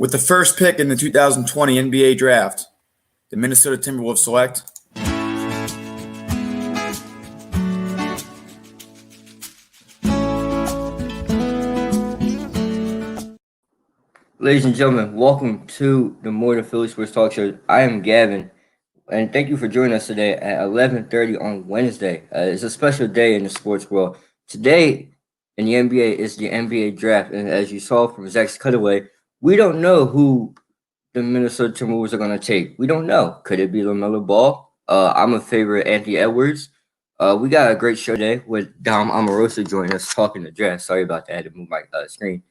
With the first pick in the 2020 NBA draft, the Minnesota Timberwolves select Ladies and gentlemen, welcome to the More Than Philly Sports Talk Show. I am Gavin, and thank you for joining us today at 11:30 on Wednesday. It's a special day in the sports world. Today in the NBA is the NBA draft, and as you saw from Zach's cutaway, we don't know who the Minnesota Timberwolves are going to take. We don't know. Could it be LaMelo Ball? I'm a favorite Anthony Edwards. We got a great show today with Dom Amoroso joining us talking the draft. Sorry about that. I had to move my screen.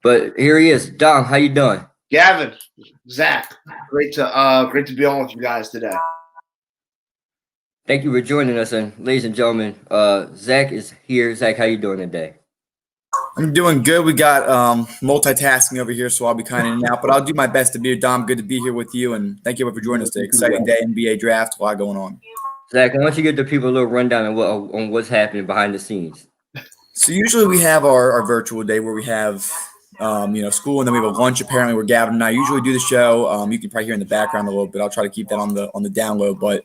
But here he is. Dom, how you doing? Gavin, Zach, great to be on with you guys today. Thank you for joining us, and ladies and gentlemen, Zach is here. Zach, how you doing today? I'm doing good. We got multitasking over here, so I'll be kind of in and out, but I'll do my best to be here. Dom, good to be here with you, and thank you for joining us today. Exciting day, NBA draft, a lot going on. Zach, why don't you give the people a little rundown on what's happening behind the scenes? So usually we have our virtual day where we have school, and then we have a lunch. Apparently, where Gavin and I usually do the show. You can probably hear in the background a little bit. I'll try to keep that on the download, but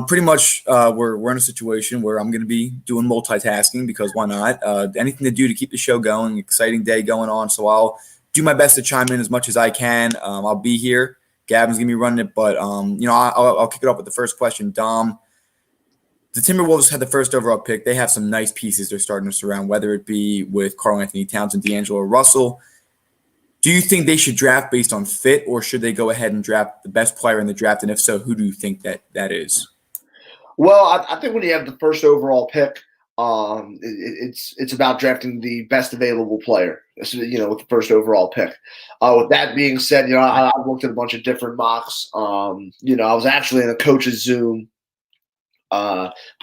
pretty much we're in a situation where I'm going to be doing multitasking because why not? Anything to do to keep the show going. Exciting day going on, so I'll do my best to chime in as much as I can. I'll be here. Gavin's going to be running it, but I'll kick it off with the first question. Dom, the Timberwolves had the first overall pick. They have some nice pieces they're starting to surround, whether it be with Karl-Anthony Towns and D'Angelo Russell. Do you think they should draft based on fit, or should they go ahead and draft the best player in the draft? And if so, who do you think that is? Well, I think when you have the first overall pick, it's about drafting the best available player. With the first overall pick. With that being said, I've looked at a bunch of different mocks. I was actually in a coach's Zoom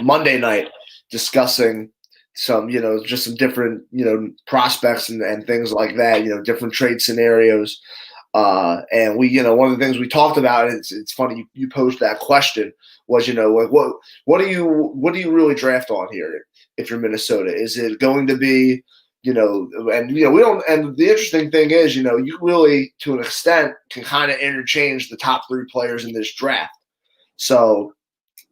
Monday night discussing some, just some different, prospects and things like that, different trade scenarios. And we, one of the things we talked about, it's funny you posed that question was, like what do you really draft on here if you're Minnesota? Is it going to be, we don't, and the interesting thing is, you really, to an extent, can kind of interchange the top three players in this draft. So,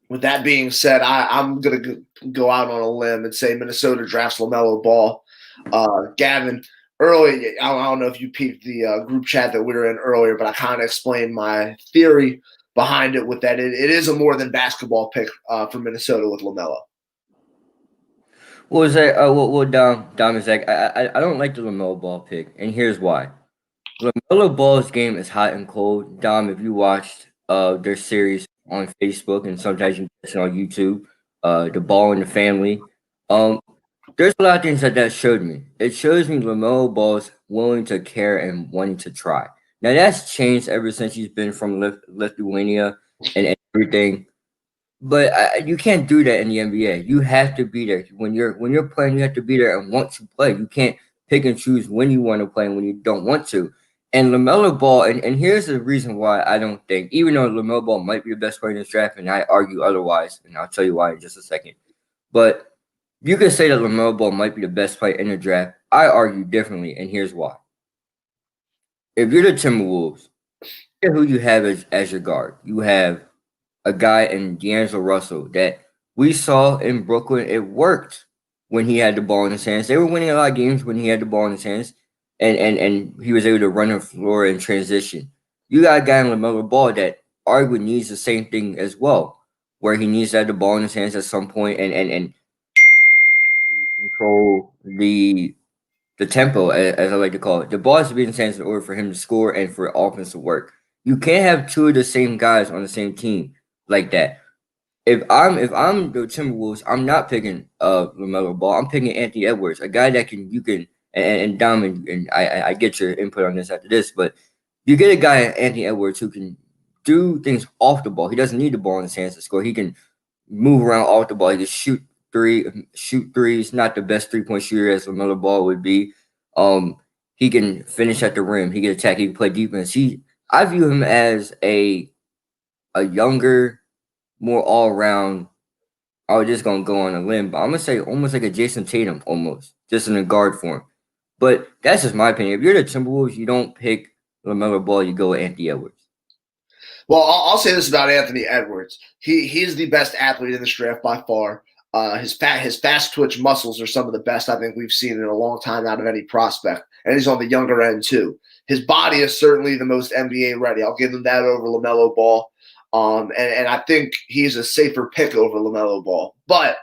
with that being said, I'm going to go out on a limb and say Minnesota drafts LaMelo Ball. Gavin, early, I don't know if you peeped the group chat that we were in earlier, but I kind of explained my theory behind it with that. It is a more than basketball pick for Minnesota with LaMelo. Well, Zach, Dom and Zach, I don't like the LaMelo Ball pick, and here's why. LaMelo Ball's game is hot and cold. Dom, if you watched their series on Facebook, and sometimes you catch it on YouTube, The Ball in the Family. There's a lot of things that showed me. It shows me LaMelo Ball's willing to care and wanting to try. Now that's changed ever since he's been from Lithuania and everything. But you can't do that in the NBA. You have to be there when you're playing. You have to be there and want to play. You can't pick and choose when you want to play and when you don't want to. And LaMelo Ball, and here's the reason why I don't think, even though LaMelo Ball might be the best player in this draft, and I argue otherwise, and I'll tell you why in just a second. But you could say that LaMelo Ball might be the best player in the draft. I argue differently, and here's why. If you're the Timberwolves, look at who you have as your guard. You have a guy in D'Angelo Russell that we saw in Brooklyn. It worked when he had the ball in his hands. They were winning a lot of games when he had the ball in his hands. And he was able to run the floor in transition. You got a guy in LaMelo Ball that arguably needs the same thing as well, where he needs to have the ball in his hands at some point and control the tempo, as I like to call it. The ball has to be in his hands in order for him to score and for offense to work. You can't have two of the same guys on the same team like that. If I'm the Timberwolves, I'm not picking LaMelo Ball. I'm picking Anthony Edwards, a guy that you can. And Dom, and I get your input on this after this, but you get a guy, Anthony Edwards, who can do things off the ball. He doesn't need the ball in his hands to score. He can move around off the ball. He can shoot threes. Not the best 3-point shooter as LaMelo Ball would be. He can finish at the rim. He can attack. He can play defense. I view him as a younger, more all around. I was just gonna go on a limb, but I'm gonna say almost like a Jason Tatum, almost just in a guard form. But that's just my opinion. If you're the Timberwolves, you don't pick LaMelo Ball, you go with Anthony Edwards. Well, I'll say this about Anthony Edwards. He's the best athlete in this draft by far. His fast twitch muscles are some of the best I think we've seen in a long time out of any prospect, and he's on the younger end too. His body is certainly the most NBA ready. I'll give him that over LaMelo Ball, and I think he's a safer pick over LaMelo Ball. But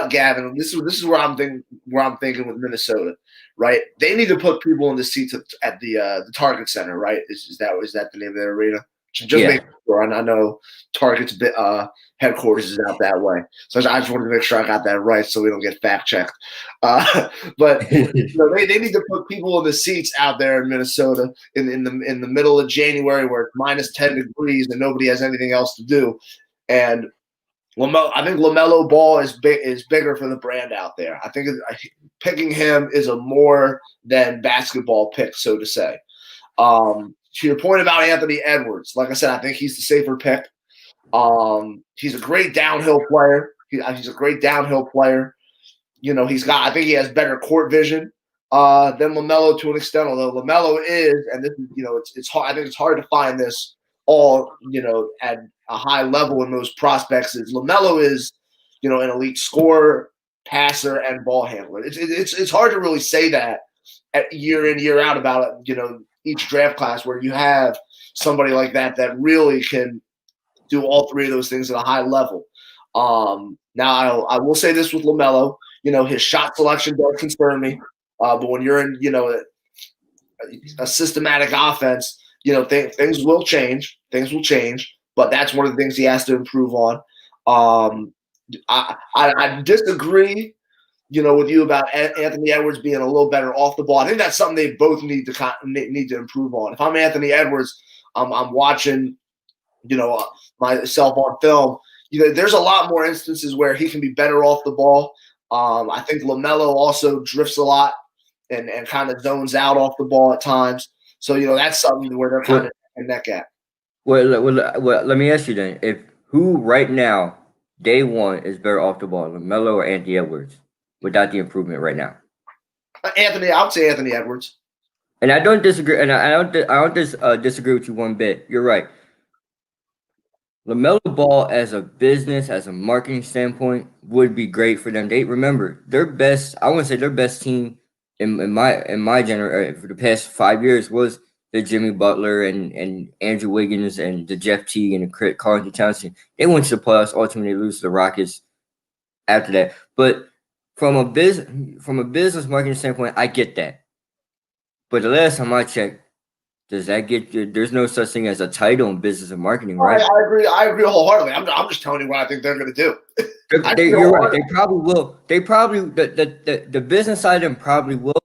Gavin, this is where I'm thinking with Minnesota, right? They need to put people in the seats at the Target Center, right? Is that the name of their arena? Just make sure. And I know Target's headquarters is out that way, so I just wanted to make sure I got that right, so we don't get fact checked. But they need to put people in the seats out there in Minnesota in the middle of January where it's minus 10 degrees and nobody has anything else to do. And I think LaMelo Ball is bigger for the brand out there. I think picking him is a more than basketball pick, so to say. To your point about Anthony Edwards, like I said, I think he's the safer pick. He's a great downhill player. He's a great downhill player. I think he has better court vision than LaMelo to an extent. Although LaMelo is, and this is, it's hard. I think it's hard to find this all, at a high level in most prospects. Is LaMelo is, an elite scorer, passer, and ball handler. It's hard to really say that year in, year out about each draft class where you have somebody like that really can do all three of those things at a high level. Now I will say this with LaMelo, his shot selection does concern me. But when you're in, a systematic offense, things will change. Things will change, but that's one of the things he has to improve on. I disagree, with you about Anthony Edwards being a little better off the ball. I think that's something they both need to improve on. If I'm Anthony Edwards, I'm watching, myself on film. There's a lot more instances where he can be better off the ball. I think LaMelo also drifts a lot and kind of zones out off the ball at times. So that's something where they're kind of neck and neck at. Well, let me ask you then: who right now, day one, is better off the ball, LaMelo or Anthony Edwards, without the improvement right now? I would say Anthony Edwards. And I don't disagree. And I don't disagree with you one bit. You're right. LaMelo Ball, as a business, as a marketing standpoint, would be great for them. Remember their best. I want to say their best team in my generation for the past 5 years was the Jimmy Butler and Andrew Wiggins and the Jeff Teague and the Carlton Townsend. They went to the playoffs. Ultimately, lose to the Rockets after that. But from a business marketing standpoint, I get that. But the last time I checked, does that get you? There's no such thing as a title in business and marketing, right? I agree wholeheartedly. I'm just telling you what I think they're going to do. You're right. They probably will. The business side of them probably will.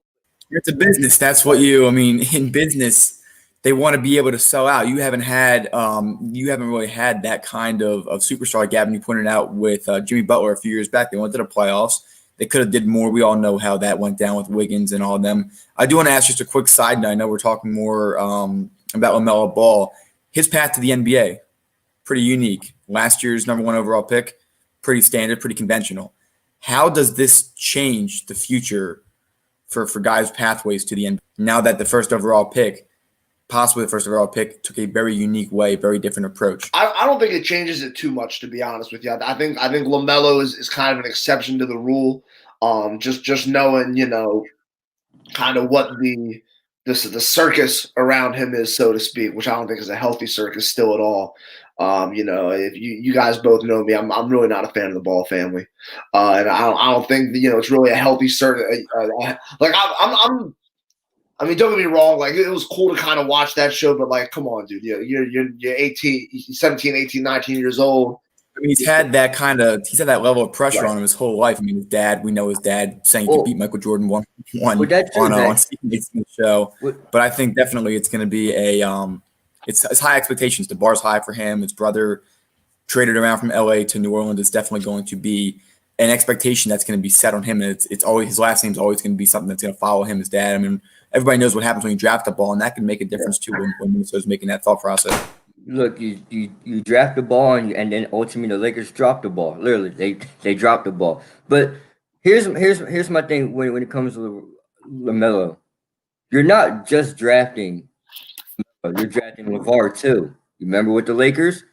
It's a business. That's what in business, they want to be able to sell out. You haven't really had that kind of superstar, like Gavin, you pointed out with Jimmy Butler a few years back. They went to the playoffs. They could have did more. We all know how that went down with Wiggins and all of them. I do want to ask just a quick side note. I know we're talking more about LaMelo Ball. His path to the NBA, pretty unique. Last year's number 1 overall pick, pretty standard, pretty conventional. How does this change the future for guys' pathways to the NBA now that the first overall pick, possibly the first overall pick, took a very unique way, very different approach? I don't think it changes it too much, to be honest with you. I think LaMelo is kind of an exception to the rule. Just knowing, kind of what the circus around him is, so to speak, which I don't think is a healthy circus still at all. If you guys both know me, I'm really not a fan of the Ball family, and I don't think it's really a healthy circus. Don't get me wrong. Like, it was cool to kind of watch that show, but like, come on, dude. You're 17, 18, 19 years old. He's had that level of pressure on him his whole life. His dad, we know his dad saying he could beat Michael Jordan one on the show. But I think definitely it's going to be it's high expectations. The bar's high for him. His brother traded around from LA to New Orleans. It's definitely going to be an expectation that's going to be set on him. And it's always, his last name's always going to be something that's going to follow him, his dad. Everybody knows what happens when you draft the ball, and that can make a difference too when Minnesota's making that thought process. Look, you draft the ball and then ultimately the Lakers drop the ball. Literally, they drop the ball. But here's my thing when it comes to LaMelo. You're not just drafting You're drafting LeVar too. You remember with the Lakers?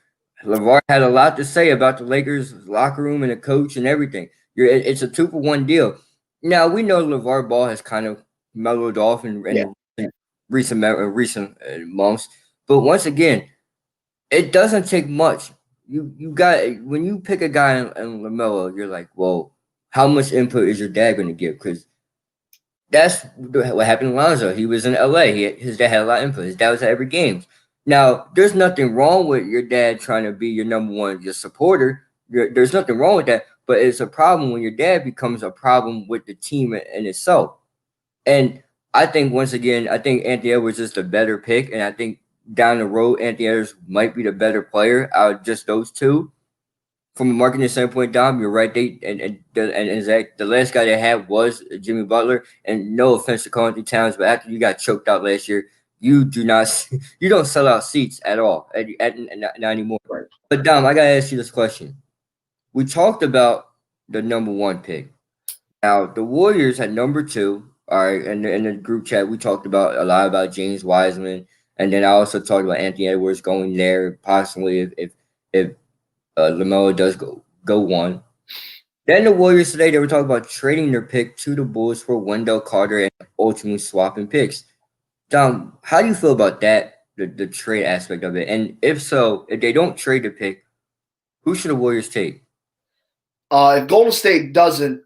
LeVar had a lot to say about the Lakers locker room and the coach and everything. It's a 2-for-1 deal. Now we know LeVar Ball has kind of mellowed off in recent months, but once again, it doesn't take much. You got when you pick a guy in LaMelo, you're like, well, how much input is your dad going to give? Because that's what happened to Lonzo. He was in LA. His dad had a lot of input. His dad was at every game. Now, there's nothing wrong with your dad trying to be your number one just supporter. There's nothing wrong with that. But it's a problem when your dad becomes a problem with the team in itself. And I think once again, I think Anthony Edwards is the better pick, and I think down the road, Anthony Edwards might be the better player out of just those two. From a marketing standpoint, Dom, you're right. And Zach, the last guy they had was Jimmy Butler. And no offense to Karl Anthony Towns, but after you got choked out last year, you don't sell out seats at all, not anymore. Right. But Dom, I gotta ask you this question. We talked about the number one pick. Now the Warriors had number two. All right, in the group chat, we talked about a lot about James Wiseman, and then I also talked about Anthony Edwards going there possibly if LaMelo does go one. Then the Warriors today, they were talking about trading their pick to the Bulls for Wendell Carter and ultimately swapping picks. Dom, how do you feel about that, the trade aspect of it? And if so, if they don't trade the pick, who should the Warriors take? If Golden State doesn't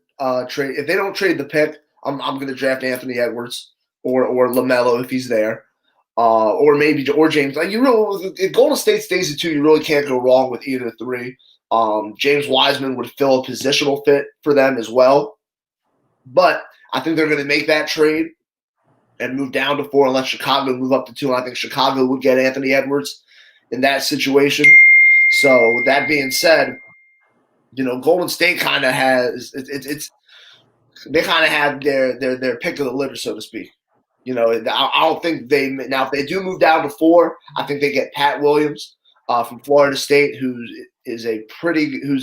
trade, if they don't trade the pick, I'm going to draft Anthony Edwards or LaMelo if he's there, or James. Like if Golden State stays at 2, you really can't go wrong with either 3. James Wiseman would fill a positional fit for them as well, but I think they're going to make that trade and move down to 4 and let Chicago move up to 2. And I think Chicago would get Anthony Edwards in that situation. So with that being said, Golden State kind of has they kind of have their pick of the litter, so to speak. I don't think if they do move down to 4, I think they get Pat Williams from Florida State, who's a pretty good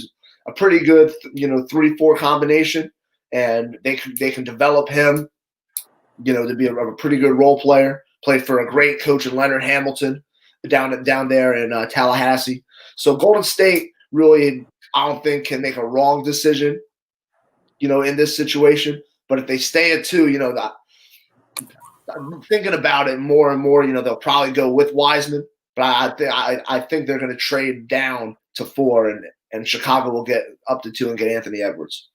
3-4 combination, and they can develop him, to be a pretty good role player. Played for a great coach in Leonard Hamilton down there in Tallahassee. So Golden State really, I don't think, can make a wrong decision, in this situation. But if they stay at 2, I'm thinking about it more and more. They'll probably go with Wiseman, but I think they're going to trade down to 4, and Chicago will get up to 2 and get Anthony Edwards.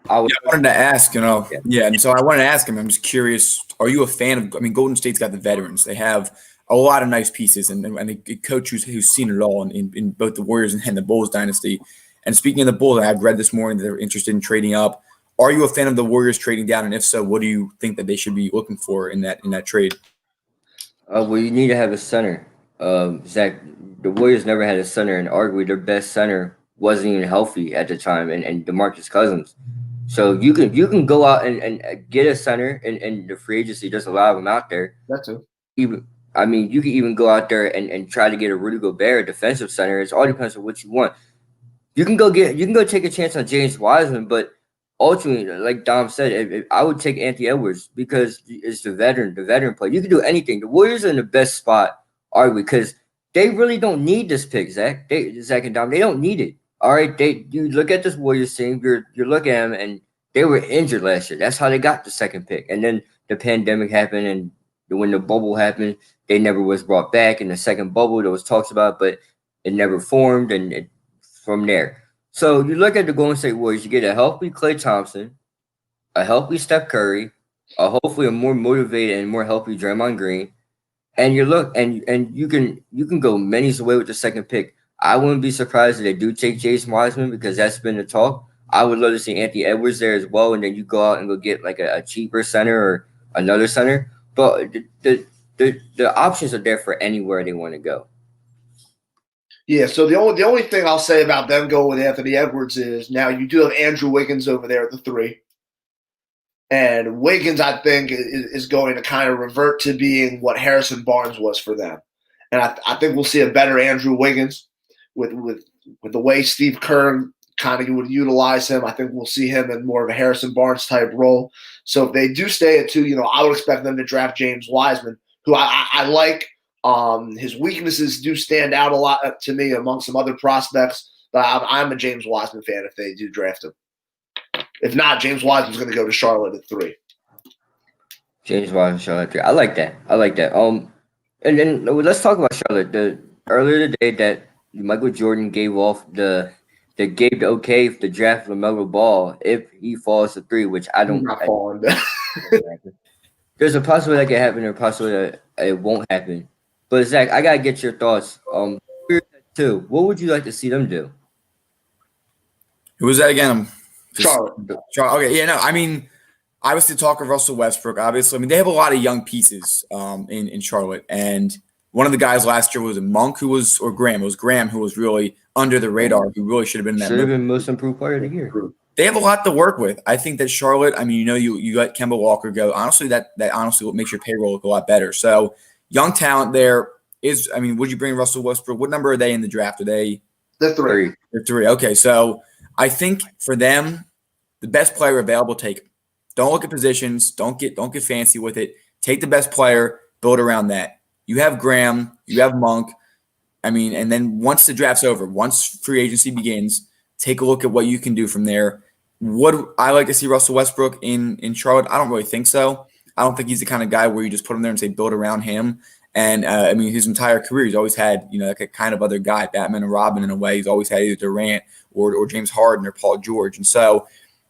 I wanted to ask, and so I wanted to ask him. I'm just curious. Are you a fan of? I mean, Golden State's got the veterans. They have a lot of nice pieces, and a coach who's seen it all in both the Warriors and the Bulls dynasty. And speaking of the Bulls, I've read this morning that they're interested in trading up. Are you a fan of the Warriors trading down? And if so, what do you think that they should be looking for in that trade? Well, you need to have a center. Zach, the Warriors never had a center, and arguably their best center wasn't even healthy at the time, and DeMarcus Cousins. So you can go out and get a center, and the free agency, there's a lot of them out there. That too. You can even go out there and try to get a Rudy Gobert, a defensive center. It all depends on what you want. You can go take a chance on James Wiseman, but ultimately, like Dom said, I would take Anthony Edwards because it's the veteran play. You can do anything. The Warriors are in the best spot, arguably, because they really don't need this pick, Zach. Zach and Dom, they don't need it. All right, you look at this Warriors team. You're looking at them, and they were injured last year. That's how they got the second pick. And then the pandemic happened, and when the bubble happened, they never was brought back. In the second bubble, there was talks about, but it never formed, and from there. So you look at the Golden State Warriors. You get a healthy Klay Thompson, a healthy Steph Curry, hopefully a more motivated and more healthy Draymond Green, and you can go many away with the second pick. I wouldn't be surprised if they do take James Wiseman because that's been the talk. I would love to see Anthony Edwards there as well, and then you go out and go get like a cheaper center or another center. But the options are there for anywhere they want to go. Yeah, so the only thing I'll say about them going with Anthony Edwards is now you do have Andrew Wiggins over there at the 3. And Wiggins, I think, is going to kind of revert to being what Harrison Barnes was for them. And I think we'll see a better Andrew Wiggins with the way Steve Kerr kind of would utilize him. I think we'll see him in more of a Harrison Barnes type role. So if they do stay at 2, I would expect them to draft James Wiseman, who I like His weaknesses do stand out a lot to me among some other prospects, but I'm a James Wiseman fan if they do draft him. If not, James Wiseman's going to go to Charlotte at 3. James Wiseman, Charlotte 3. I like that. And then let's talk about Charlotte. Earlier today that Michael Jordan gave off the okay if the draft LaMelo Ball if he falls to 3, which I don't. Not falling. There's a possibility that can happen, or a possibility that it won't happen. But Zach, I gotta get your thoughts. Too. What would you like to see them do? Who was that again? Charlotte. Okay, yeah, no, I mean, obviously talk of Russell Westbrook. Obviously, I mean they have a lot of young pieces in Charlotte, and one of the guys last year was Monk, or Graham. It was Graham who was really under the radar, who really should have been in that. Should have been most improved player of the year. They have a lot to work with. I think that Charlotte, I mean, you let Kemba Walker go. Honestly, that honestly makes your payroll look a lot better. So young talent there is. I mean, would you bring Russell Westbrook? What number are they in the draft? Are they? They're 3. They're 3. Okay, so I think for them, the best player available, take him. Don't look at positions. Don't get fancy with it. Take the best player, build around that. You have Graham, you have Monk. I mean, and then once the draft's over, once free agency begins, take a look at what you can do from there. Would I like to see Russell Westbrook in Charlotte? I don't really think so. I don't think he's the kind of guy where you just put him there and say build around him. And I mean, his entire career, he's always had like a kind of other guy, Batman and Robin in a way. He's always had either Durant or James Harden or Paul George. And so,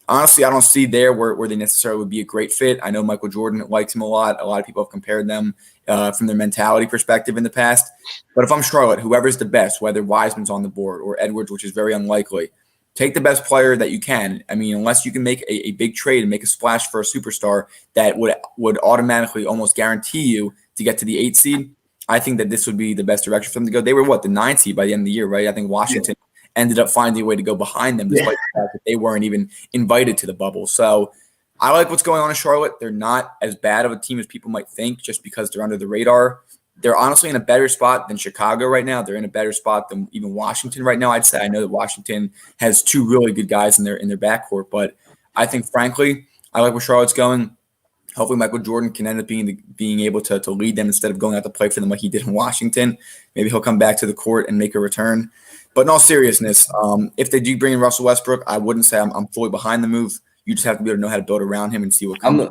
honestly, I don't see there where they necessarily would be a great fit. I know Michael Jordan likes him a lot. A lot of people have compared them from their mentality perspective in the past. But if I'm Charlotte, whoever's the best, whether Wiseman's on the board or Edwards, which is very unlikely, take the best player that you can. I mean, unless you can make a big trade and make a splash for a superstar that would automatically almost guarantee you to get to the 8 seed, I think that this would be the best direction for them to go. They were, the 9 seed by the end of the year, right? I think Washington ended up finding a way to go behind them despite the fact that they weren't even invited to the bubble. So I like what's going on in Charlotte. They're not as bad of a team as people might think just because they're under the radar. They're honestly in a better spot than Chicago right now. They're in a better spot than even Washington right now, I'd say. I know that Washington has 2 really good guys in their backcourt, but I think, frankly, I like where Charlotte's going. Hopefully Michael Jordan can end up being able to lead them instead of going out to play for them like he did in Washington. Maybe he'll come back to the court and make a return. But in all seriousness, if they do bring in Russell Westbrook, I wouldn't say I'm fully behind the move. You just have to be able to know how to build around him and see what comes.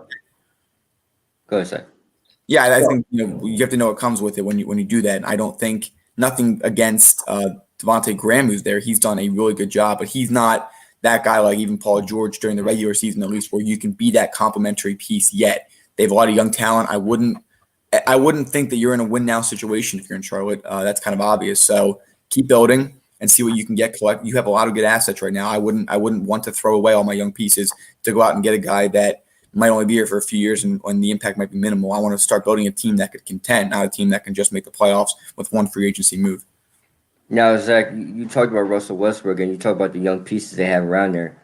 Go ahead, Zach. Yeah, I think you have to know what comes with it when you do that. And I don't think nothing against Devontae Graham who's there. He's done a really good job, but he's not that guy like even Paul George during the regular season, at least, where you can be that complementary piece yet. They have a lot of young talent. I wouldn't think that you're in a win now situation if you're in Charlotte. That's kind of obvious. So keep building and see what you can get. You have a lot of good assets right now. I wouldn't want to throw away all my young pieces to go out and get a guy that might only be here for a few years and the impact might be minimal. I want to start building a team that could contend, not a team that can just make the playoffs with one free agency move. Now, Zach, you talked about Russell Westbrook and you talked about the young pieces they have around there.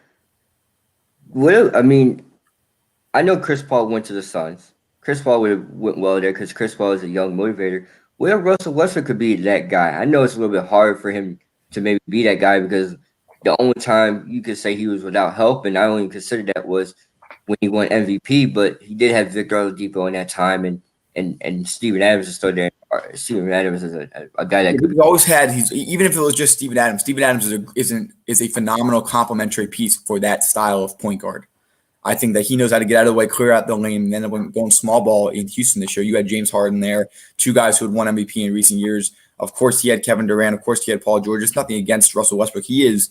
I know Chris Paul went to the Suns. Chris Paul would have went well there because Chris Paul is a young motivator. What if Russell Westbrook could be that guy? I know it's a little bit hard for him to maybe be that guy because the only time you could say he was without help, and I only consider that was when he won MVP, but he did have Victor Oladipo in that time, and Steven Adams is still there. Steven Adams is a guy that he always had. Even if it was just Steven Adams. Steven Adams is a phenomenal complementary piece for that style of point guard. I think that he knows how to get out of the way, clear out the lane, and then when going small ball in Houston this year, you had James Harden there, 2 guys who had won MVP in recent years. Of course, he had Kevin Durant. Of course, he had Paul George. It's nothing against Russell Westbrook. He is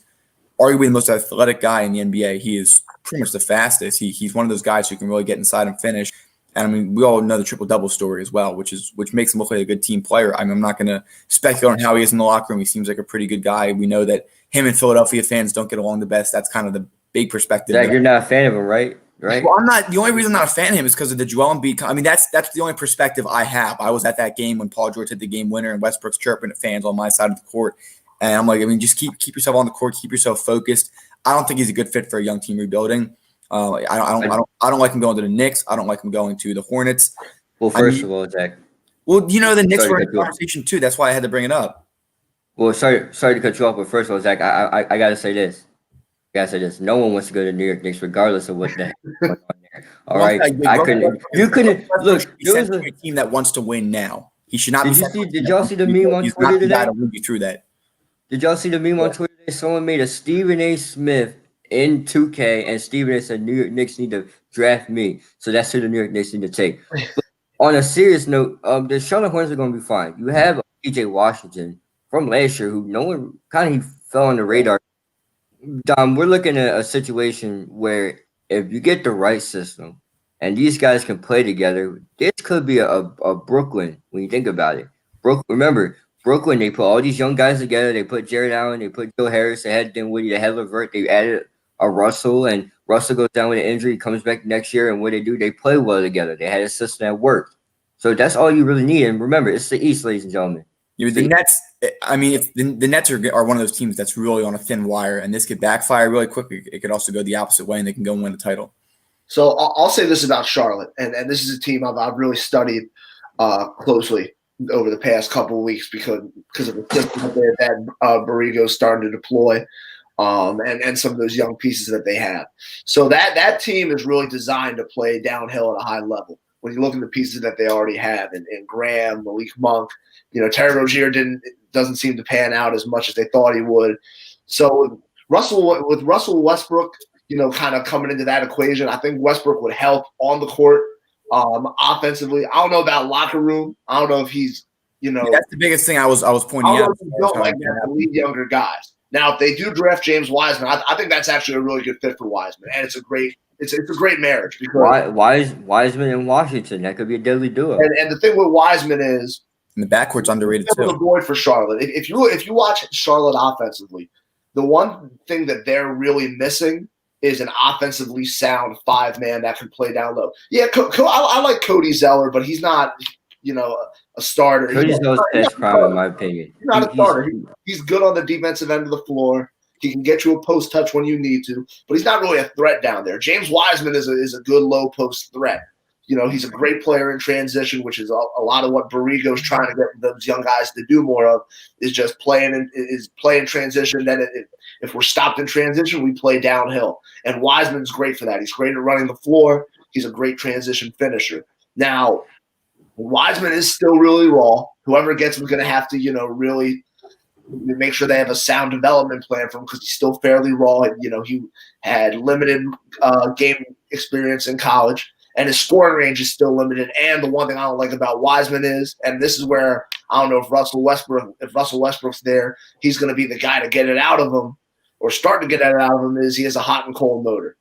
arguably the most athletic guy in the NBA. He is pretty much the fastest. He's one of those guys who can really get inside and finish. And I mean, we all know the triple-double story as well, which makes him look like a good team player. I mean, I'm not going to speculate on how he is in the locker room. He seems like a pretty good guy. We know that him and Philadelphia fans don't get along the best. That's kind of the big perspective. Zach, you're not a fan of him, right? Right. Well, I'm not. The only reason I'm not a fan of him is because of the Joel Embiid. I mean, that's the only perspective I have. I was at that game when Paul George hit the game winner and Westbrook's chirping at fans on my side of the court, and I'm like, I mean, just keep yourself on the court, keep yourself focused. I don't think he's a good fit for a young team rebuilding. I don't like him going to the Knicks. I don't like him going to the Hornets. Well, first of all, Zach. Well, the Knicks were in the conversation too. That's why I had to bring it up. Well, sorry to cut you off, but first of all, Zach, I gotta say this. No one wants to go to the New York Knicks, regardless of what the heck is going on there. All right, you couldn't look. There was a team that wants to win now. He should not be. Did y'all see the meme on He's Twitter not the guy today? to lead you through that. Did y'all see the meme on Twitter today? Someone made a Stephen A. Smith in 2K, and Stephen A. said New York Knicks need to draft me. So that's who the New York Knicks need to take. But on a serious note, the Charlotte Hornets are going to be fine. You have PJ Washington from last year, who no one kind of fell on the radar. Dom, we're looking at a situation where if you get the right system and these guys can play together, this could be a Brooklyn when you think about it. Remember, Brooklyn, they put all these young guys together. They put Jared Allen, they put Joe Harris, they had Dinwiddie, they had LeVert, they added a Russell, and Russell goes down with an injury, comes back next year, and what they do, they play well together. They had a system that worked. So that's all you really need. And remember, it's the East, ladies and gentlemen. The Nets, I mean, if the Nets are one of those teams that's really on a thin wire, and this could backfire really quickly. It could also go the opposite way, and they can go and win the title. So I'll say this about Charlotte, and this is a team I've really studied closely over the past couple of weeks because of the system that Borrego starting to deploy, and some of those young pieces that they have. So that team is really designed to play downhill at a high level. When you look at the pieces that they already have, and Graham, Malik Monk, Terry Rozier doesn't seem to pan out as much as they thought he would. So with Russell Westbrook, kind of coming into that equation, I think Westbrook would help on the court offensively. I don't know about locker room. I don't know if he's, that's the biggest thing I was pointing out. He built like that to lead younger guys. Now, if they do draft James Wiseman, I think that's actually a really good fit for Wiseman, and it's a great marriage. Because Wiseman and Washington, that could be a deadly duo. And the thing with Wiseman is, and the backcourt's underrated too. The void for Charlotte. If you watch Charlotte offensively, the one thing that they're really missing is an offensively sound 5-man that can play down low. Yeah, I like Cody Zeller, but he's not, a starter. Cody Zeller's best prime, in my opinion. He's not a starter. He's good on the defensive end of the floor. He can get you a post touch when you need to, but he's not really a threat down there. James Wiseman is a good low post threat. He's a great player in transition, which is a lot of what Borrego's trying to get those young guys to do more of, is just playing in transition. Then if we're stopped in transition, we play downhill. And Wiseman's great for that. He's great at running the floor. He's a great transition finisher. Now, Wiseman is still really raw. Whoever gets him is going to have to, really make sure they have a sound development plan for him because he's still fairly raw. He had limited game experience in college. And his scoring range is still limited. And the one thing I don't like about Wiseman is, and this is where I don't know if Russell Westbrook's there, he's going to be the guy to get it out of him or start to get it out of him, is he has a hot and cold motor.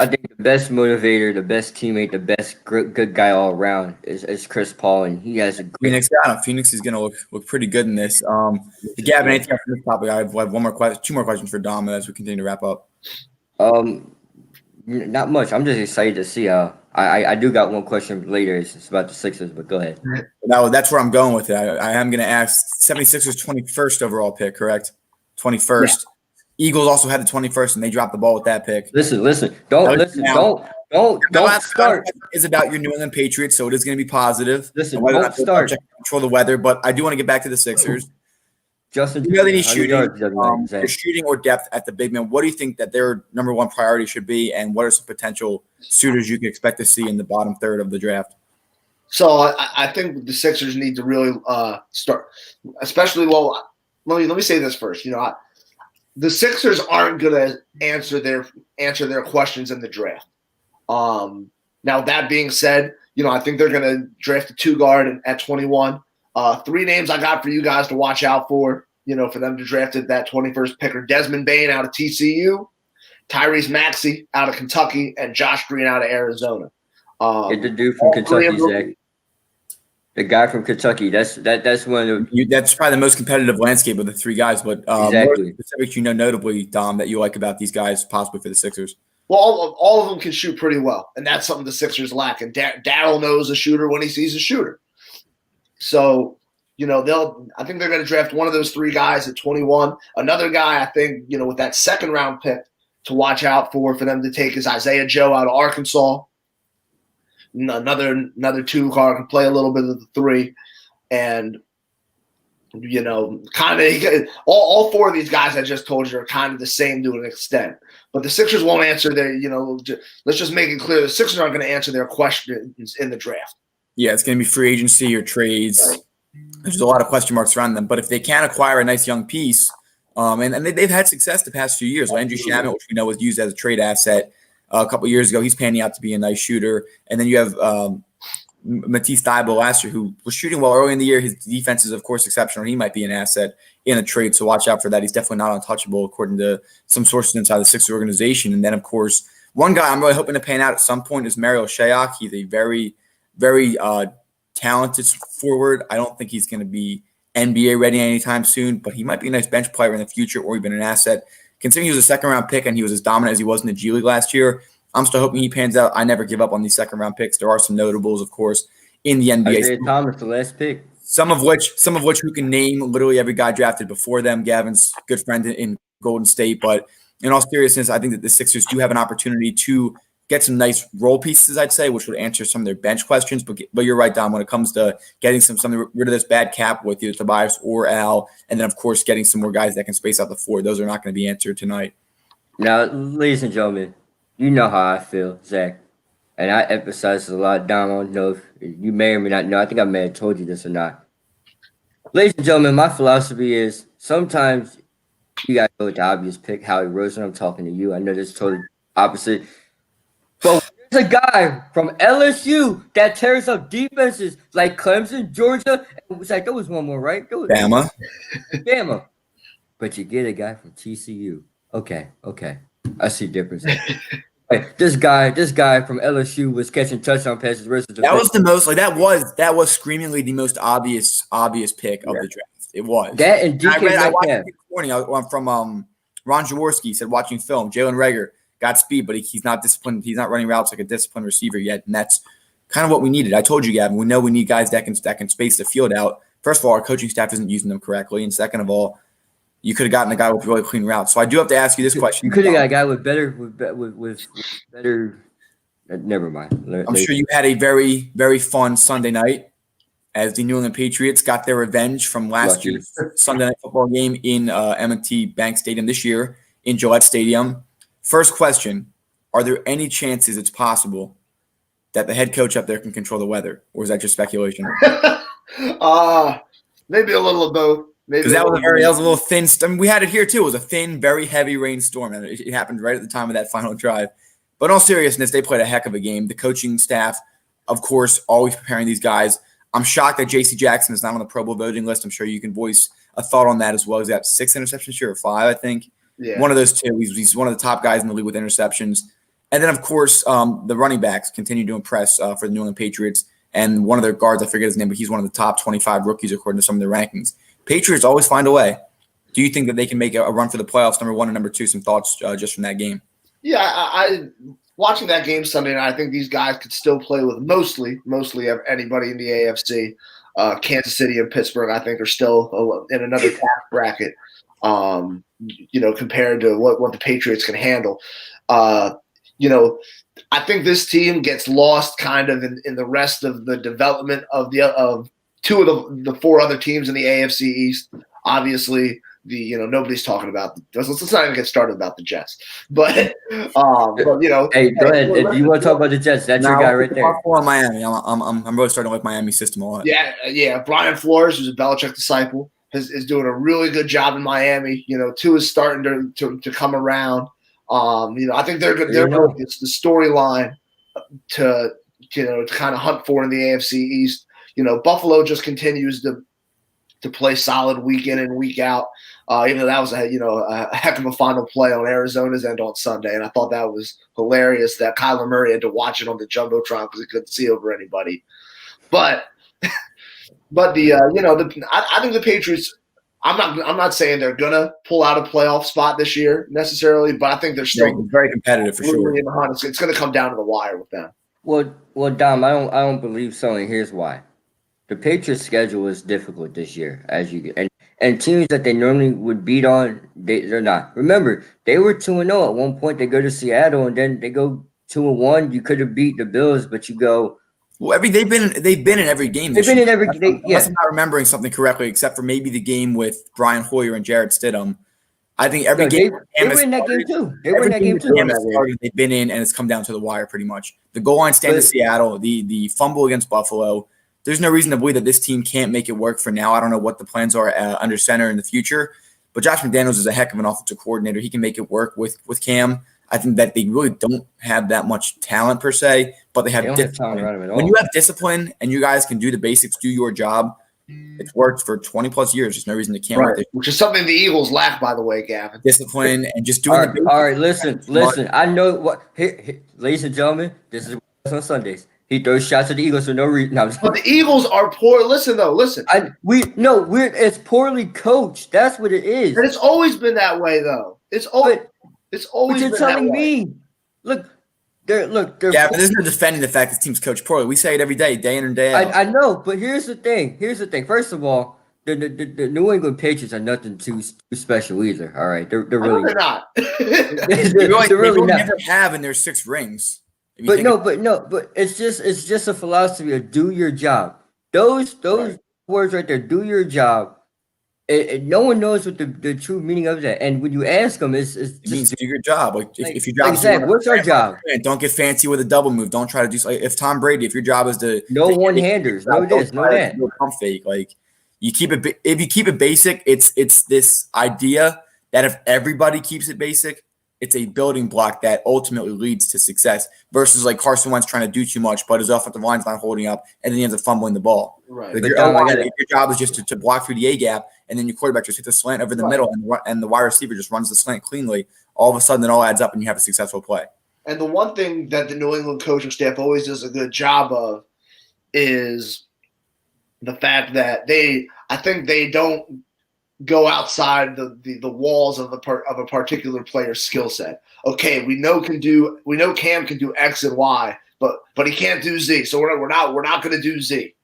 I think the best motivator, the best teammate, the best good guy all around is Chris Paul, and he has a great Phoenix is going to look pretty good in this. Gavin, anything else on this topic? I have two more questions for Dom as we continue to wrap up. Not much. I'm just excited to see how. I do got one question later. It's about the Sixers, but go ahead. No, that's where I'm going with it. I am going to ask 76ers 21st overall pick, correct? 21st. Yeah. Eagles also had the 21st, and they dropped the ball with that pick. Listen. Don't start. It's about your New England Patriots, so it is going to be positive. Listen, don't start. Control the weather, but I do want to get back to the Sixers. Justin, really need shooting or depth at the big man. What do you think that their number one priority should be, and what are some potential suitors you can expect to see in the bottom third of the draft? So I think the Sixers need to really start, especially. Well, let me say this first. The Sixers aren't going to answer their questions in the draft. Now that being said, I think they're going to draft a 2 guard at 21. 3 names I got for you guys to watch out for, for them to draft at that 21st pick are Desmond Bane out of TCU, Tyrese Maxey out of Kentucky, and Josh Green out of Arizona. Get the dude from Kentucky, Zach. The guy from Kentucky. That's one of the. That's probably the most competitive landscape of the 3 guys. But exactly. Specifics, notably, Dom, that you like about these guys, possibly for the Sixers. Well, all of them can shoot pretty well, and that's something the Sixers lack. And Darryl knows a shooter when he sees a shooter. So, I think they're going to draft one of those 3 guys at 21. Another guy, I think, with that second round pick to watch out for them to take is Isaiah Joe out of Arkansas. Another 2 guard can play a little bit of the 3. And, kind of all 4 of these guys I just told you are kind of the same to an extent. But the Sixers won't answer their, let's just make it clear. The Sixers aren't going to answer their questions in the draft. Yeah, it's going to be free agency or trades. There's a lot of question marks around them. But if they can acquire a nice young piece, and they've had success the past few years. Landry Shamet, which we know was used as a trade asset a couple of years ago, he's panning out to be a nice shooter. And then you have Matisse Thybulle last year, who was shooting well early in the year. His defense is, of course, exceptional. He might be an asset in a trade, so watch out for that. He's definitely not untouchable, according to some sources inside the Sixers organization. And then, of course, one guy I'm really hoping to pan out at some point is Mario Shayok. He's a very, very talented forward. I don't think he's going to be NBA ready anytime soon, but he might be a nice bench player in the future or even an asset. Considering he was a second-round pick and he was as dominant as he was in the G League last year, I'm still hoping he pans out. I never give up on these second-round picks. There are some notables, of course, in the NBA. Isaiah Thomas, the last pick. Some of which who can name literally every guy drafted before them. Gavin's good friend in Golden State. But in all seriousness, I think that the Sixers do have an opportunity to get some nice role pieces, I'd say, which would answer some of their bench questions. But you're right, Dom, when it comes to getting something rid of this bad cap with either Tobias or Al, and then, of course, getting some more guys that can space out the floor. Those are not going to be answered tonight. Now, ladies and gentlemen, you know how I feel, Zach. And I emphasize a lot. Dom, I don't know if you may or may not know. I think I may have told you this or not. Ladies and gentlemen, my philosophy is sometimes you got to go with the obvious pick, Howie Roseman. I'm talking to you. I know this is totally opposite. But there's a guy from LSU that tears up defenses like Clemson, Georgia. It was like, there was one more, right? Bama. Bama. But you get a guy from TCU. Okay. I see difference. This guy from LSU was catching touchdown passes versus the that was the most like that was screamingly the most obvious pick of the draft. It was that and DK I watched it this morning. I'm from Ron Jaworski said watching film. Jalen Reagor got speed, but he's not disciplined. He's not running routes like a disciplined receiver yet, and that's kind of what we needed. I told you, Gavin. We know we need guys that can space the field out. First of all, our coaching staff isn't using them correctly, and second of all, you could have gotten a guy with really clean routes. So I do have to ask you this question. You could have got a guy with better. Never mind. I'm sure you had a very, very fun Sunday night as the New England Patriots got their revenge from last year's Sunday night football game in M&T Bank Stadium this year in Gillette Stadium. First question, are there any chances it's possible that the head coach up there can control the weather, or is that just speculation? Maybe a little of both. Because that was a little thin. I mean, we had it here too. It was a thin, very heavy rainstorm, and it happened right at the time of that final drive. But in all seriousness, they played a heck of a game. The coaching staff, of course, always preparing these guys. I'm shocked that J.C. Jackson is not on the Pro Bowl voting list. I'm sure you can voice a thought on that as well. He's got 6 interceptions here, or 5, I think. Yeah. One of those two. He's one of the top guys in the league with interceptions. And then, of course, the running backs continue to impress for the New England Patriots. And one of their guards, I forget his name, but he's one of the top 25 rookies according to some of their rankings. Patriots always find a way. Do you think that they can make a run for the playoffs, number 1 and number 2? Some thoughts just from that game. Yeah, I watching that game Sunday night, I think these guys could still play with mostly anybody in the AFC. Kansas City and Pittsburgh, I think, are still in another tax bracket, compared to what the Patriots can handle. I think this team gets lost kind of in the rest of the development of two of the 4 other teams in the AFC East. Obviously, nobody's talking about. Let's not even get started about the Jets. But hey, go ahead. If you want to talk about the Jets, that's your guy right there. On Miami, I'm really starting to like Miami system a lot. Yeah. Brian Flores, who's a Belichick disciple, is doing a really good job in Miami. Tua is starting to come around. I think they're good. It's the storyline to kind of hunt for in the AFC East. Buffalo just continues to play solid week in and week out. Even though that was a heck of a final play on Arizona's end on Sunday, and I thought that was hilarious that Kyler Murray had to watch it on the jumbotron because he couldn't see over anybody. But I think the Patriots. I'm not saying they're gonna pull out a playoff spot this year necessarily, but I think they're still very competitive for sure. It's going to come down to the wire with them. Well, Dom, I don't believe so, and here's why. The Patriots' schedule is difficult this year, and teams that they normally would beat on, they're not. Remember, they were 2-0 at one point. They go to Seattle, and then they go 2-1. You could have beat the Bills, but you go. Well, they've been in every game. They've been in every game. Unless I'm not remembering something correctly, except for maybe the game with Brian Hoyer and Jarrett Stidham. I think every No, game they were in that game too. They were in that game too. They've been in, and it's come down to the wire pretty much. The goal line stand to Seattle, the fumble against Buffalo. There's no reason to believe that this team can't make it work for now. I don't know what the plans are under center in the future, but Josh McDaniels is a heck of an offensive coordinator. He can make it work with Cam. I think that they really don't have that much talent per se, but they have discipline. When you have discipline and you guys can do the basics, do your job, it's worked for 20 plus years. There's no reason to can't work. Which is something the Eagles lack, by the way, Gavin. Discipline and just doing the basics. All right, listen. I know what, ladies and gentlemen, this is on Sundays. He throws shots at the Eagles for no reason. No, but the Eagles are poor. Listen. It's poorly coached. That's what it is. And it's always been that way, though. It's always but you're been telling that way. me. Look. They're but there's no defending the fact this team's coached poorly. We say it every day, day in and day out. I know, but here's the thing. First of all, the New England Patriots are nothing too special either. All right, they're really they're not. They're really not. Never have in their 6 rings. But it's just a philosophy of do your job. Those words right there, do your job. No one knows what the true meaning of that. And when you ask them, it means do your job. Like if your job exactly, what's our job? Don't get fancy with a double move. Don't try to do. If Tom Brady, if your job is to one-handers, no this, no that, no pump fake. Like you keep it. If you keep it basic, it's this idea that if everybody keeps it basic, it's a building block that ultimately leads to success. Versus like Carson Wentz trying to do too much, but his offensive line's not holding up, and then he ends up fumbling the ball. Right. If your job is just to block through the A gap, and then your quarterback just hits a slant over the middle, and the wide receiver just runs the slant cleanly, all of a sudden it all adds up, and you have a successful play. And the one thing that the New England coaching staff always does a good job of is the fact that I think they don't go outside the walls of a particular player's skill set. Okay, we know Cam can do X and Y, but he can't do Z. So we're not going to do Z.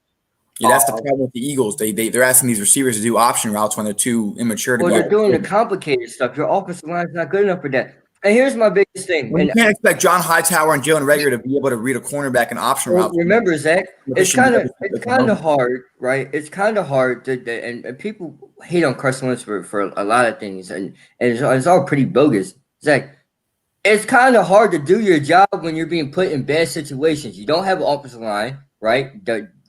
Yeah, that's the problem with the Eagles. They're asking these receivers to do option routes when they're too immature to they're doing the complicated stuff. Your offensive line's not good enough for that. And here's my biggest thing. You can't expect John Hightower and Jalen Reagor to be able to read a cornerback and option route. Remember, Zach, it's kind of hard, right? It's kind of hard and people hate on Carson Wentz for a lot of things, and it's all pretty bogus. Zach, it's kind of hard to do your job when you're being put in bad situations. You don't have an offensive line, right?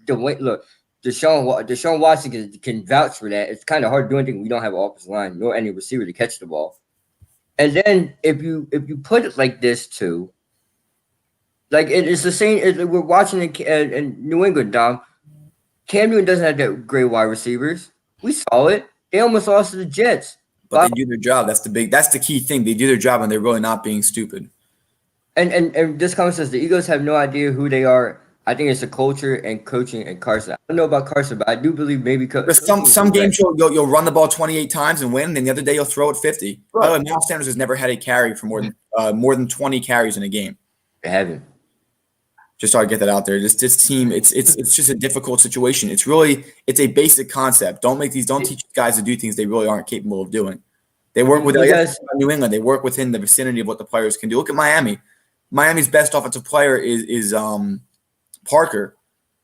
Look, Deshaun Watson can vouch for that. It's kind of hard to do anything when we don't have an offensive line nor any receiver to catch the ball. And then if you put it like this too, like it's the same. We're watching in New England, Dom. Cam Newton doesn't have that great wide receivers. We saw it. They almost lost to the Jets. But they do their job. That's the key thing. They do their job, and they're really not being stupid. And this comment says the Eagles have no idea who they are. I think it's the culture and coaching and Carson. I don't know about Carson, but I do believe maybe some games you'll run the ball 28 times and win, then the other day you'll throw it 50. Right. By the way, Miles Sanders has never had a carry for more than 20 carries in a game. They haven't. Just so I get that out there. This team, it's just a difficult situation. It's a basic concept. Don't teach guys to do things they really aren't capable of doing. They work with New England. They work within the vicinity of what the players can do. Look at Miami. Miami's best offensive player is Parker.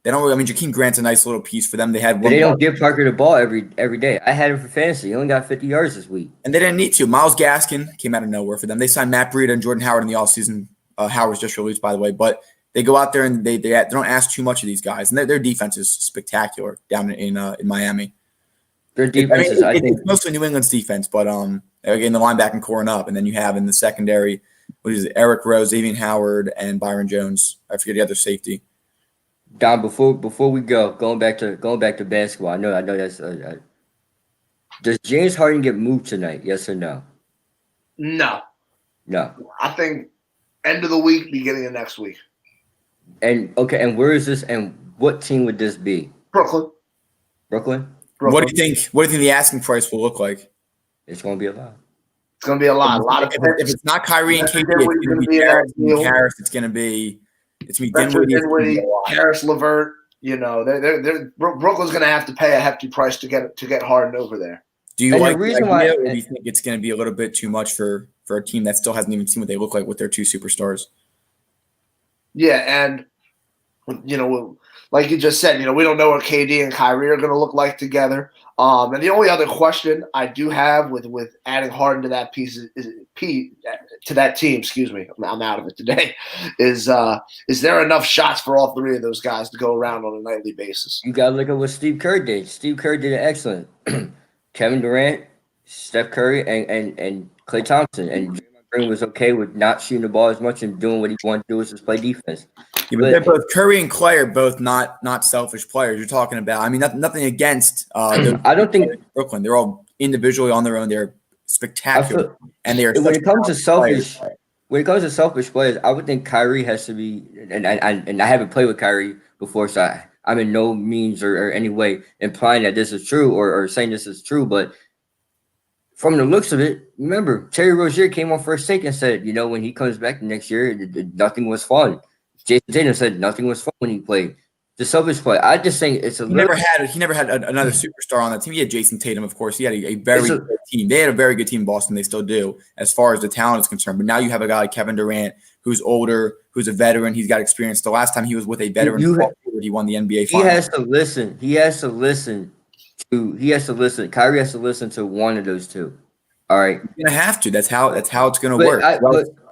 They don't really. I mean, Jakeem Grant's a nice little piece for them. They had one. They don't give Parker the ball every day. I had him for fantasy. He only got 50 yards this week, and they didn't need to. Myles Gaskin came out of nowhere for them. They signed Matt Breida and Jordan Howard in the offseason. Howard's just released, by the way, but they go out there and they don't ask too much of these guys, and their defense is spectacular down in Miami. Their defense is, I think, it's mostly New England's defense, but again, the linebacking core up, and then you have in the secondary, what is it, Eric Rose, Xavier Howard, and Byron Jones. I forget the other safety. Don, before we going back to basketball, I know that's. Does James Harden get moved tonight? Yes or no? No. I think end of the week, beginning of next week. And where is this? And what team would this be? Brooklyn. What do you think? What do you think the asking price will look like? It's going to be a lot. It's going to be a lot. If it's not Kyrie and KD, it's going to be Harris. It's going to be. It's me, Dinwiddie, Harris, LeVert. You know, Brooklyn's going to have to pay a hefty price to get Harden over there. Do you like the idea, or do you think it's going to be a little bit too much for a team that still hasn't even seen what they look like with their 2 superstars? Yeah, and you know, like you just said, we don't know what KD and Kyrie are going to look like together. And the only other question I do have with adding Harden to that to that team, excuse me, I'm out of it today, is there enough shots for all three of those guys to go around on a nightly basis? You got to look at what Steve Kerr did. Steve Kerr did it excellent. Kevin Durant, Steph Curry, and Klay Thompson. And Draymond Green was okay with not shooting the ball as much and doing what he wanted to do, is just play defense. Yeah, but they're both Curry and Clay are both not selfish players. You're talking about. I mean, nothing against. I don't think Brooklyn. They're all individually on their own. They're spectacular, and they are. When it comes to selfish players, I would think Kyrie has to be. And I haven't played with Kyrie before, so I'm in no means or any way implying that this is true or saying this is true, but from the looks of it, remember Terry Rozier came on First Take and said, when he comes back next year, nothing was fun. Jason Tatum said nothing was fun when he played. The selfish play. I just think it's a. He never had another superstar on that team. He had Jason Tatum, of course. He had a very good team. They had a very good team in Boston. They still do, as far as the talent is concerned. But now you have a guy like Kevin Durant, who's older, who's a veteran. He's got experience. The last time he was with a veteran, he won the NBA Finals. He has to listen. Kyrie has to listen to one of those two. All right, you're gonna have to. That's how it's gonna work.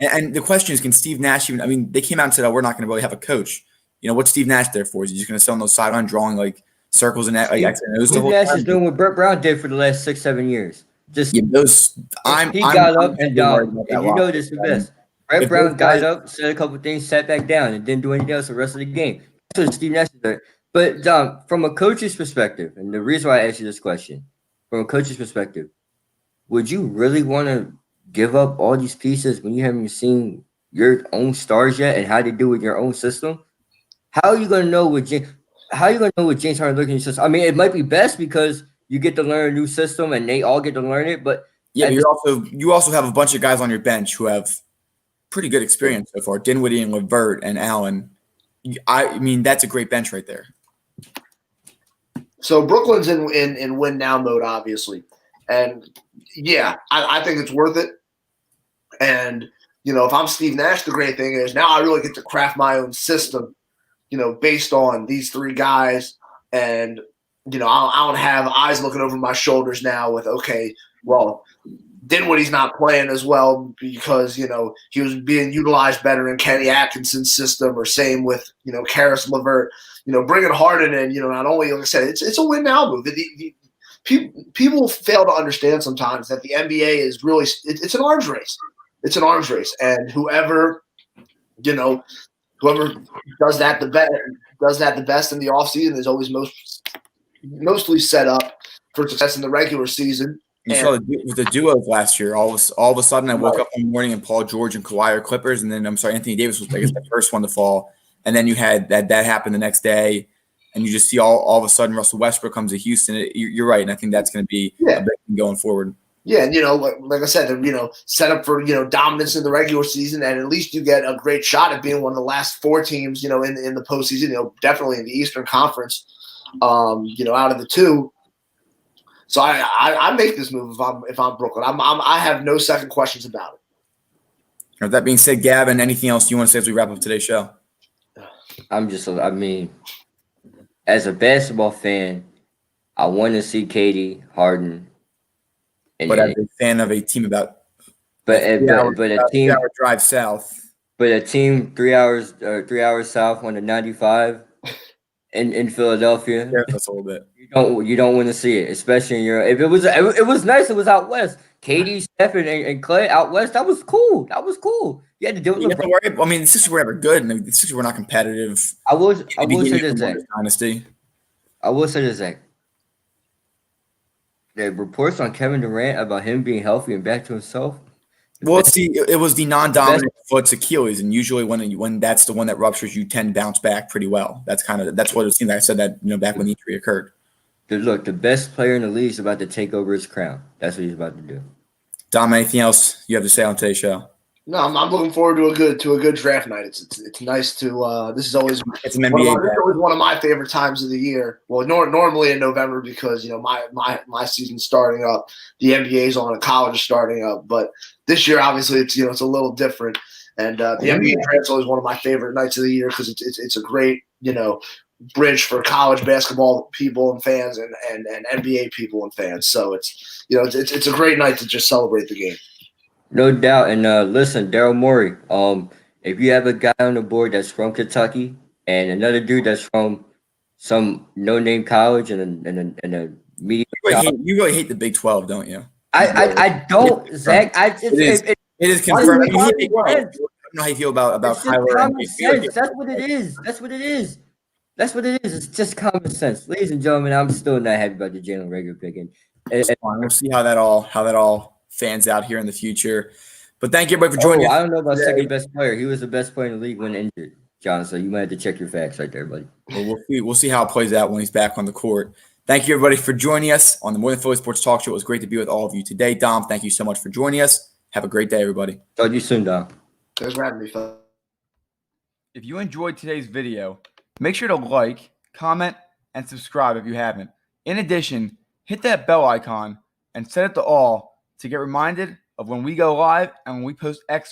And the question is, can Steve Nash even? I mean, they came out and said, "Oh, we're not gonna really have a coach." What's Steve Nash there for? Is he just gonna sit on those sidelines drawing like circles and like X and O's? Steve Nash is doing what Brett Brown did for the last 6-7 years. He got up and down, and you know this the best. Brett Brown got up, said a couple things, sat back down, and didn't do anything else the rest of the game. That's what Steve Nash is doing. But Dom, from a coach's perspective, and the reason why I asked you this question, from a coach's perspective, would you really want to give up all these pieces when you haven't seen your own stars yet and how to do with your own system? How are you going to know what James Harden looking at your system? I mean, it might be best because you get to learn a new system and they all get to learn it. But yeah, you also have a bunch of guys on your bench who have pretty good experience so far. Dinwiddie and LeVert and Allen. I mean, that's a great bench right there. So Brooklyn's in win now mode, obviously. And yeah, I think it's worth it. And, if I'm Steve Nash, the great thing is now I really get to craft my own system, based on these three guys. And, I don't have eyes looking over my shoulders now with, okay, well, Dinwiddie's not playing as well because, he was being utilized better in Kenny Atkinson's system, or same with, Karis LeVert, bringing Harden in, not only, like I said, it's a win now move. People fail to understand sometimes that the NBA is really it's an arms race. It's an arms race, and whoever does that the best in the offseason is always mostly set up for success in the regular season. You saw the duos last year. All of a sudden, I woke up one morning and Paul George and Kawhi are Clippers, and then Anthony Davis was the first one to fall, and then you had that happen the next day. And you just see all of a sudden Russell Westbrook comes to Houston. You're right, and I think that's going to be a big thing going forward. Yeah, and like I said, they're set up for dominance in the regular season, and at least you get a great shot at being one of the last four teams in the postseason. Definitely in the Eastern Conference. Out of the two. So I make this move if I'm Brooklyn. I have no second questions about it. With that being said, Gavin, anything else you want to say as we wrap up today's show? As a basketball fan, I want to see KD, Harden, but as a fan of a team a team drive south, but a team 3 hours south on the 95 in Philadelphia. Yeah, that's a little bit. You don't want to see it, especially in Europe. If it was nice, it was out west. KD, Steph, and Clay out west. That was cool. You had to deal with the worry. I mean, the Sixers were never good, and the Sixers were not competitive. I will say this, Zach. Dynasty. I will say this, Zach. The reports on Kevin Durant about him being healthy and back to himself. Well, it was the non-dominant foot's Achilles, and usually when that's the one that ruptures, you tend to bounce back pretty well. That's what it seemed like. I said that back when the injury occurred. Look, the best player in the league is about to take over his crown. That's what he's about to do. Dom, anything else you have to say on today's show? No, I'm looking forward to a good draft night. It's nice to. This is always an NBA it's always one of my favorite times of the year. Well, normally in November because my season's starting up, the NBA's on, and college is starting up. But this year, obviously, it's it's a little different. And the NBA draft is always one of my favorite nights of the year because it's a great bridge for college basketball people and fans and NBA people and fans. So it's a great night to just celebrate the game. No doubt. And listen, Daryl Morey, if you have a guy on the board that's from Kentucky and another dude that's from some no-name college and a medium college, You really hate the Big 12, don't you? I don't, Zach. It is confirmed. I don't know how you feel about It's just Kyler. common sense. That's what it is. That's what it is. That's what it is. It's just common sense, ladies and gentlemen. I'm still not happy about the Jalen Rager picking. We'll see how that all fans out here in the future. But thank you everybody for joining us. I don't know about second best player. He was the best player in the league when injured, John. So you might have to check your facts right there, buddy. Well, we'll see how it plays out when he's back on the court. Thank you everybody for joining us on the More Than Philly Sports Talk Show. It was great to be with all of you today. Dom, thank you so much for joining us. Have a great day, everybody. Talk to you soon, Dom. Thanks for having me, Phil. If you enjoyed today's video, make sure to like, comment, and subscribe if you haven't. In addition, hit that bell icon and set it to all to get reminded of when we go live and when we post excerpts